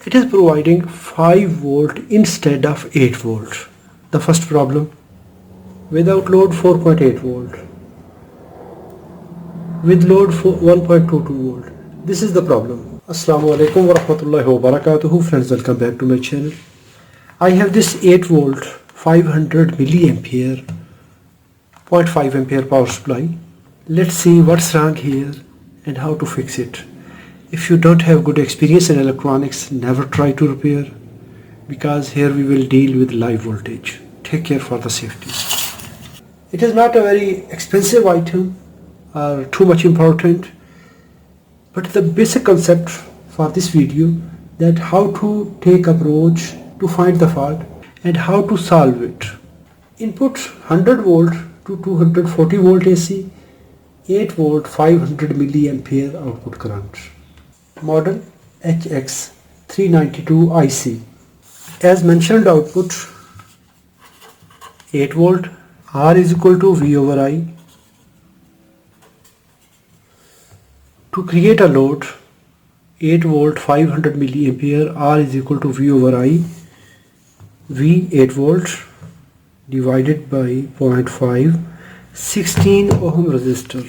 It is providing 5 volt instead of 8 volt. The first problem. Without load 4.8 volt. With load 1.22 volt. This is the problem. Assalamu alaikum wa rahmatullahi wa barakatuhu. Friends, welcome back to my channel. I have this 8 volt 500 milliampere 0.5 ampere power supply. Let's see what's wrong here and how to fix it. If you don't have good experience in electronics, never try to repair, because here we will deal with live voltage. Take care for the safety. It is not a very expensive item or too much important, but the basic concept for this video, that how to take approach to find the fault and how to solve it. Input 100 volt to 240 volt AC, 8 volt 500 milliampere output current. Model HX392 IC. As mentioned, output 8 volt, R is equal to V over I. To create a load 8 volt 500 milliampere, R is equal to V over I. V 8 volt divided by 0.5, 16 ohm resistor.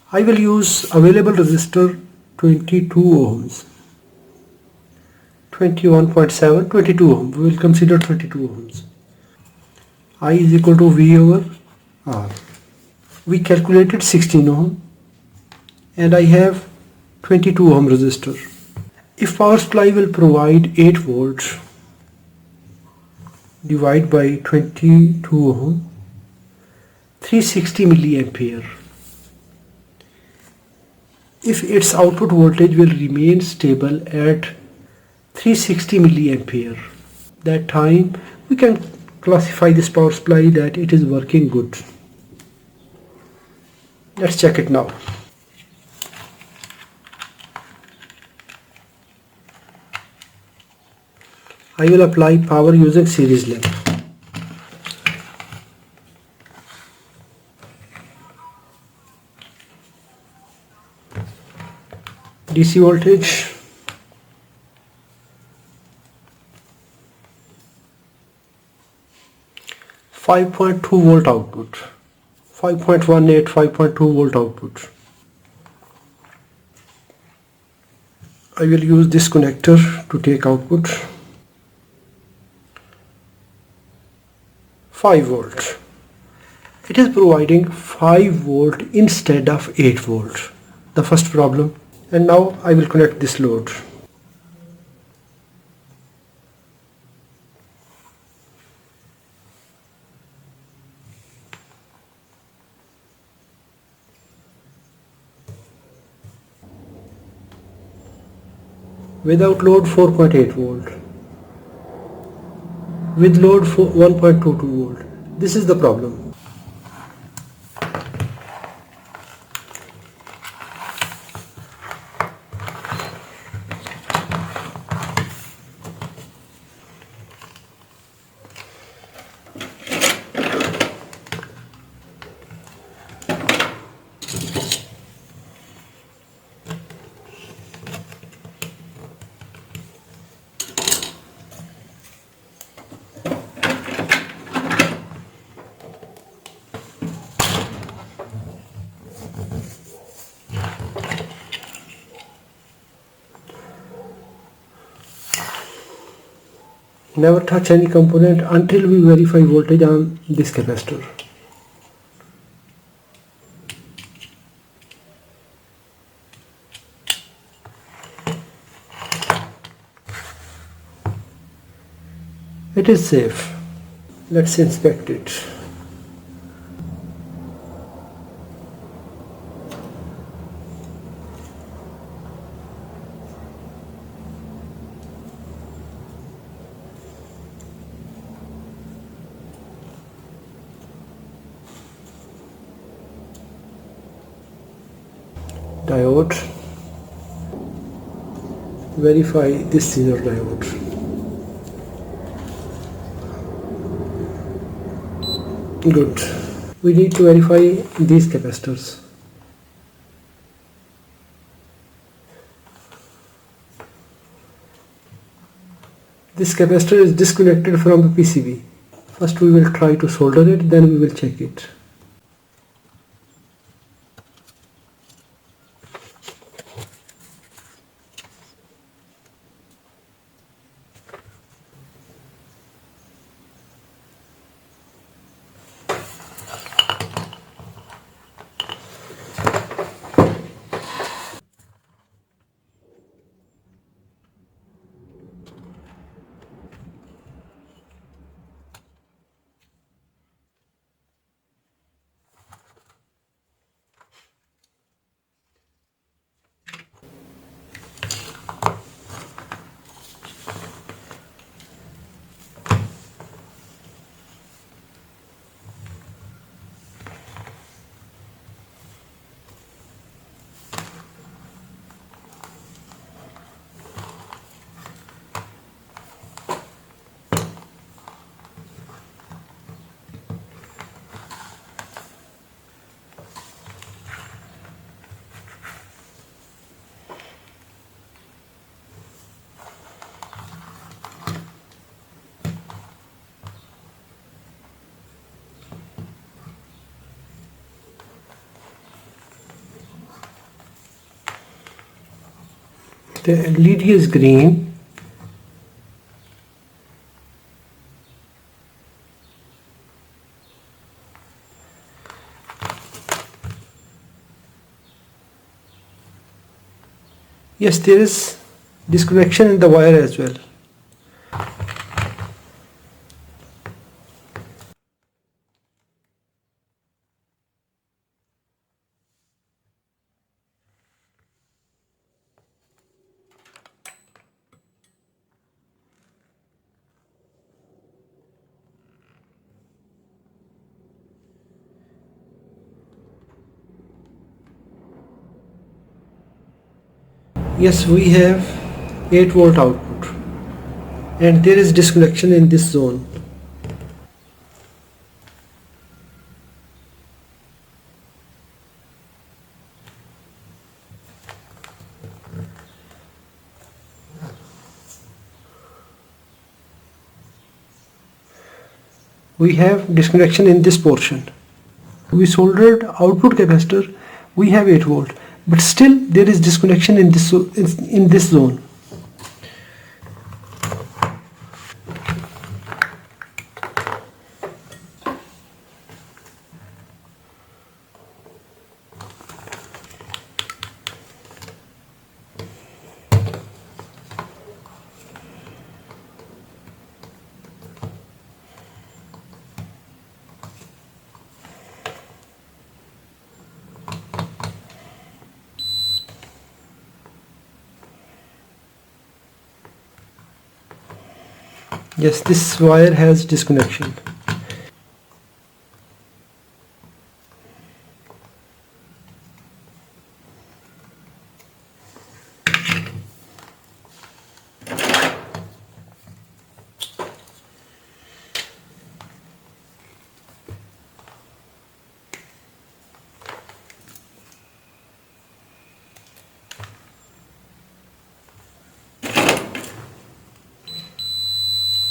I will use available resistor 22 ohms. 21.7, 22 ohm. We will consider 22 ohms. I is equal to V over R. We calculated 16 ohm and I have 22 ohm resistor. If power supply will provide 8 volts, divide by 22 ohm, 360 milliampere. If its output voltage will remain stable at 360 milliampere, that time we can classify this power supply that it is working good. Let's check it now. I will apply power using series lamp. DC voltage 5.2 volt output, 5.18, 5.2 volt output. I will use this connector to take output. 5 volt. It is providing 5 volt instead of 8 volt. The first problem. And now I will connect this load. Without load 4.8 volt. With load 1.22 volt. This is the problem. Never touch any component until we verify voltage on this capacitor. It is safe. Let's inspect it. Diode. Verify this scissor diode. Good. We need to verify these capacitors. This capacitor is disconnected from the PCB. First we will try to solder it, then we will check it. The LED is green. Yes, there is disconnection in the wire as well. Yes, we have 8 volt output and there is disconnection in this zone. We have disconnection in this portion. We soldered output capacitor, we have 8 volt, but still there is disconnection in this zone. Yes, this wire has disconnection.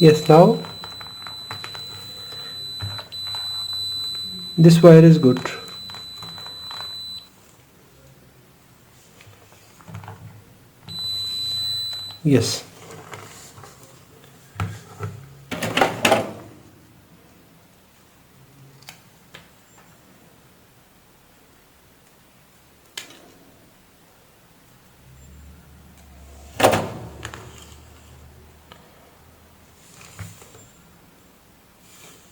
Yes, now this wire is good. Yes.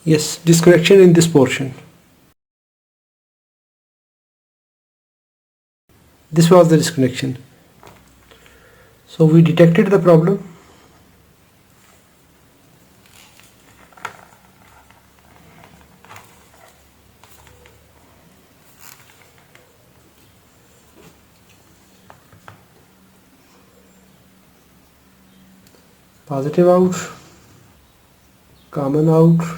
Yes, disconnection in this portion. This was the disconnection. So we detected the problem. Positive out, common out.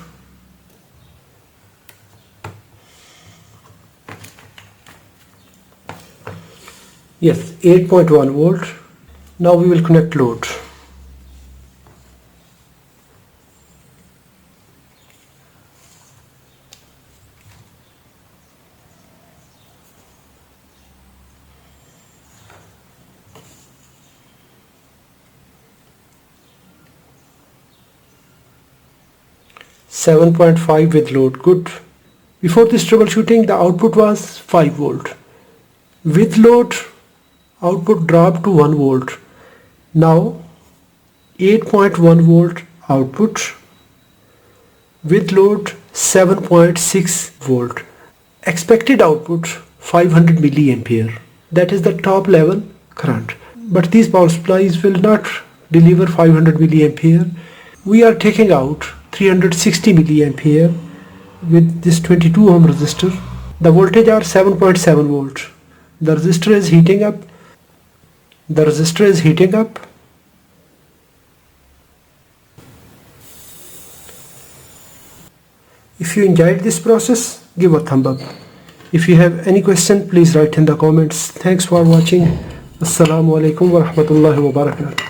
Yes, 8.1 volt. Now we will connect load. 7.5 with load. Good. Before this troubleshooting, the output was 5 volt. With load, output dropped to 1 volt. Now 8.1 volt output. With load 7.6 volt. Expected output 500 milliampere. That is the top level current. But these power supplies will not deliver 500 milliampere. We are taking out 360 milliampere with this 22 ohm resistor. The voltage are 7.7 volt. The resistor is heating up. The resistor is heating up. If you enjoyed this process, give a thumb up. If you have any question, please write in the comments. Thanks for watching. Assalamu alaikum wa rahmatullahi wa barakatuh.